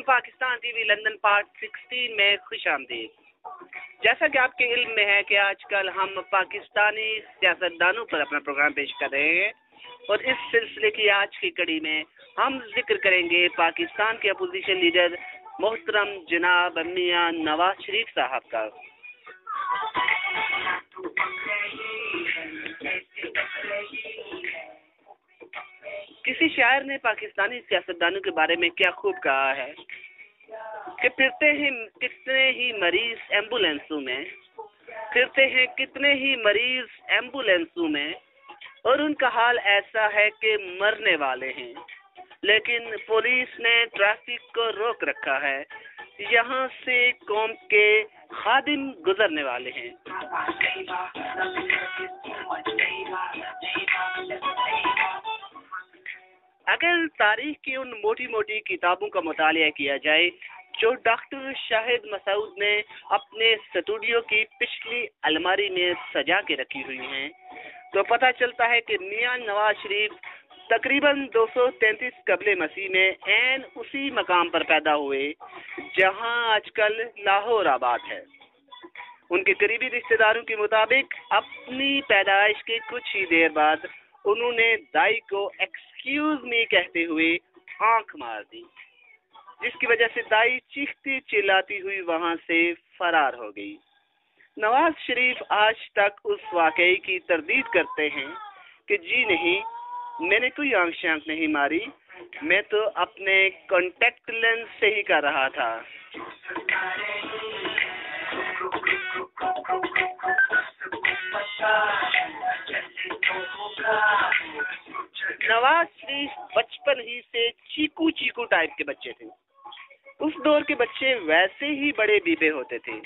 Pakistan T V London part 16 میں خوش آمدید۔ جیسا کہ آپ کے علم میں ہے کہ آج کل ہم پاکستانی سیاستدانوں پر اپنا پروگرام پیش کر رہے ہیں، اور اس سلسلے کی آج کی کڑی میں ہم ذکر کریں گے پاکستان کے اپوزیشن لیڈر محترم جناب میاں نواز شریف صاحب کا۔ کسی شاعر نے پاکستانی سیاستدانوں کے بارے میں کیا خوب کہا ہے کہ پھرتے ہیں کتنے ہی مریض ایمبولینسوں میں، پھرتے ہیں کتنے ہی مریض ایمبولینسوں میں، اور ان کا حال ایسا ہے کہ مرنے والے ہیں، لیکن پولیس نے ٹریفک کو روک رکھا ہے، یہاں سے قوم کے خادم گزرنے والے ہیں۔ اگر تاریخ کی ان موٹی موٹی کتابوں کا مطالعہ کیا جائے جو ڈاکٹر شاہد مسعود نے اپنے اسٹوڈیو کی پچھلی الماری میں سجا کے رکھی ہوئی ہیں، تو پتہ چلتا ہے کہ میاں نواز شریف تقریباً 233 قبل مسیح میں عین اسی مقام پر پیدا ہوئے جہاں آج کل لاہور آباد ہے۔ ان کے قریبی رشتہ داروں کے مطابق اپنی پیدائش کے کچھ ہی دیر بعد انہوں نے دائی کو ایکسکیوز می کہتے ہوئے آنکھ مار دی، جس کی وجہ سے دائی چیختی چلاتی ہوئی وہاں سے فرار ہو گئی۔ نواز شریف آج تک اس واقعے کی تردید کرتے ہیں کہ جی نہیں، میں نے کوئی آنکھ شانک نہیں ماری، میں تو اپنے کانٹیکٹ لینس سے ہی کر رہا تھا۔ نواز شریف بچپن ہی سے چیکو چیکو ٹائپ کے بچے تھے۔ اس دور کے بچے ویسے ہی بڑے بیبے ہوتے تھے،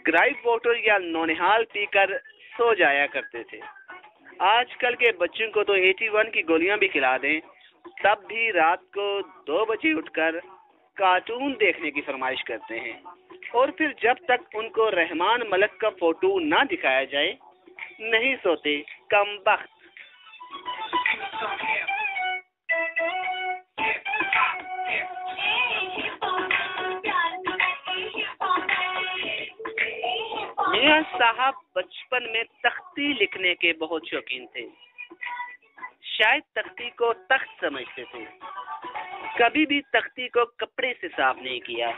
گرائپ واٹر یا نونہال پی کر سو جایا کرتے تھے۔ آج کل کے بچوں کو تو 81 کی گولیاں بھی کھلا دیں تب بھی رات کو 2 بجے اٹھ کر کارٹون دیکھنے کی فرمائش کرتے ہیں، اور پھر جب تک ان کو رحمان ملک کا فوٹو نہ دکھایا جائے نہیں سوتے، کم بخت۔ میاں صاحب بچپن میں تختی لکھنے کے بہت شوقین تھے، شاید تختی کو تخت سمجھتے تھے، کبھی بھی تختی کو کپڑے سے صاف نہیں کیا،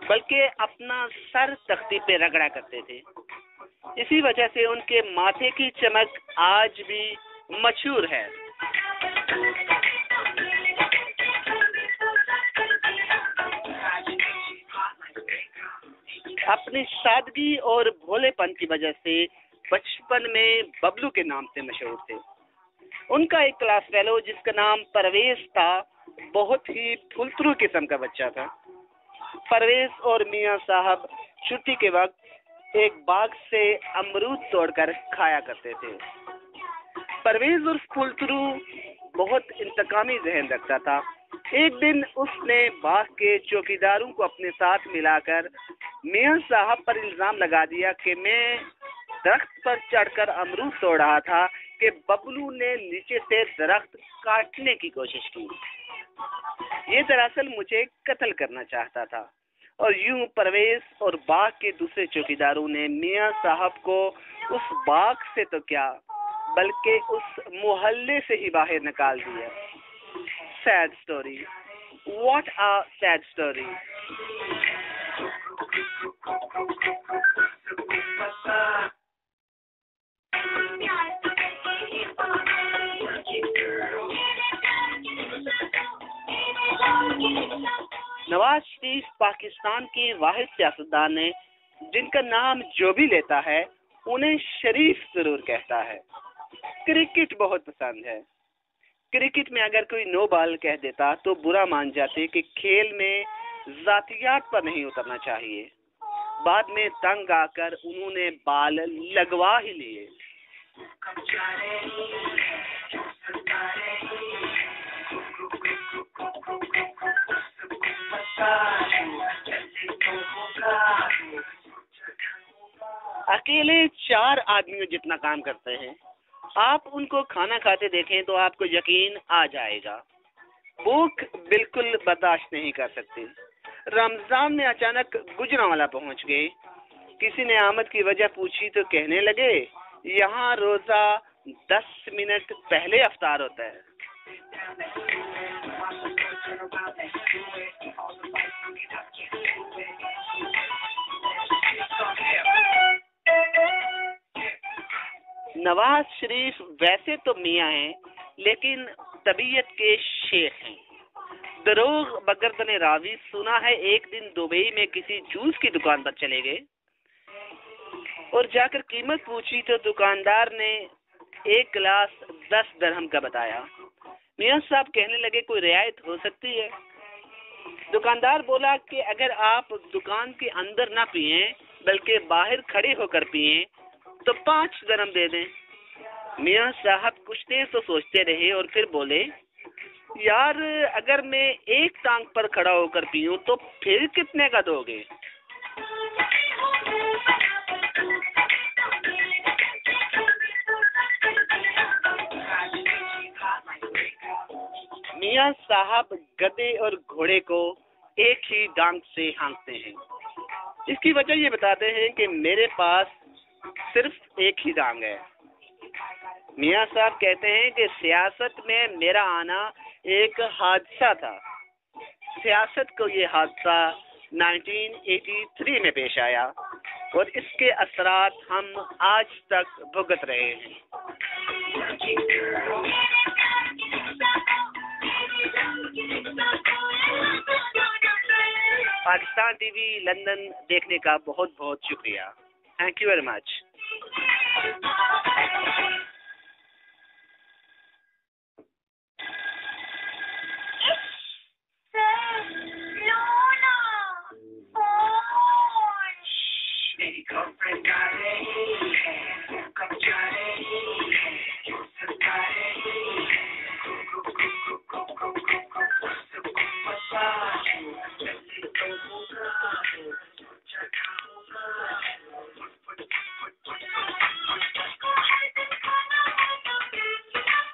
بلکہ اپنا سر تختی پہ رگڑا کرتے تھے۔ اسی وجہ سے ان کے ماتھے کی چمک آج بھی مشہور ہے۔ اپنی سادگی اور بھولے پن کی وجہ سے بچپن میں ببلو کے نام سے مشہور تھے۔ ان کا ایک کلاس فیلو جس کا نام پرویز تھا بہت ہی پھلترو قسم کا بچہ تھا۔ پرویز اور میاں صاحب چھٹی کے وقت ایک باغ سے امرود توڑ کر کھایا کرتے تھے۔ پرویز اور پھلترو بہت انتقامی ذہن رکھتا تھا۔ ایک دن اس نے باغ کے چوکیداروں کو اپنے ساتھ ملا کر میاں صاحب پر الزام لگا دیا کہ میں درخت پر چڑھ کر امرود توڑ رہا تھا کہ ببلو نے نیچے سے درخت کاٹنے کی کوشش کی۔ یہ دراصل مجھے قتل کرنا چاہتا تھا، اور یوں پرویز اور باغ کے دوسرے چوکیداروں نے میاں صاحب کو اس باغ سے تو کیا بلکہ اس محلے سے ہی باہر نکال دیا۔ Sad story, what a sad story. Nawaz Sharif Pakistan کی واحد سیاستدان ہیں جن کا نام جو بھی لیتا ہے انہیں شریف ضرور کہتا ہے۔ کرکٹ بہت پسند ہے۔ کرکٹ میں اگر کوئی نو بال کہہ دیتا تو برا مان جاتے کہ کھیل میں ذاتیات پر نہیں اترنا چاہیے۔ بعد میں تنگ آ کر انہوں نے بال لگوا ہی لیے۔ اکیلے 4 آدمیوں جتنا کام کرتے ہیں۔ آپ ان کو کھانا کھاتے دیکھیں تو آپ کو یقین آ جائے گا۔ بھوک بالکل برداشت نہیں کر سکتے. رمضان میں اچانک گجرانوالا پہنچ گئے. کسی نے آمد کی وجہ پوچھی تو کہنے لگے یہاں روزہ 10 منٹ پہلے افطار ہوتا ہے. نواز شریف ویسے تو میاں ہیں لیکن طبیعت کے شیخ ہیں. دروغ بگردن راوی سنا ہے ایک دن دبئی میں کسی جوس کی دکان پر چلے گئے اور جا کر قیمت پوچھی تو دکاندار نے ایک گلاس 10 درہم کا بتایا. میاں صاحب کہنے لگے کوئی رعایت ہو سکتی ہے؟ دکاندار بولا کہ اگر آپ دکان کے اندر نہ پئیں بلکہ باہر کھڑے ہو کر پئیں تو 5 درہم دے دیں. میاں صاحب کچھ دیر تو سوچتے رہے اور پھر بولے یار اگر میں ایک ٹانگ پر کھڑا ہو کر پیوں تو پھر کتنے کا دو گے؟ میاں صاحب گدے اور گھوڑے کو ایک ہی ڈانگ سے ہانکتے ہیں. اس کی وجہ یہ بتاتے ہیں کہ میرے پاس صرف ایک ہی ڈانگ ہے. میاں صاحب کہتے ہیں کہ سیاست میں میرا آنا ایک حادثہ تھا. سیاست کو یہ حادثہ 1983 میں پیش آیا اور اس کے اثرات ہم آج تک بھگت رہے ہیں. پاکستان ٹی وی لندن دیکھنے کا بہت بہت شکریہ. Thank you very much.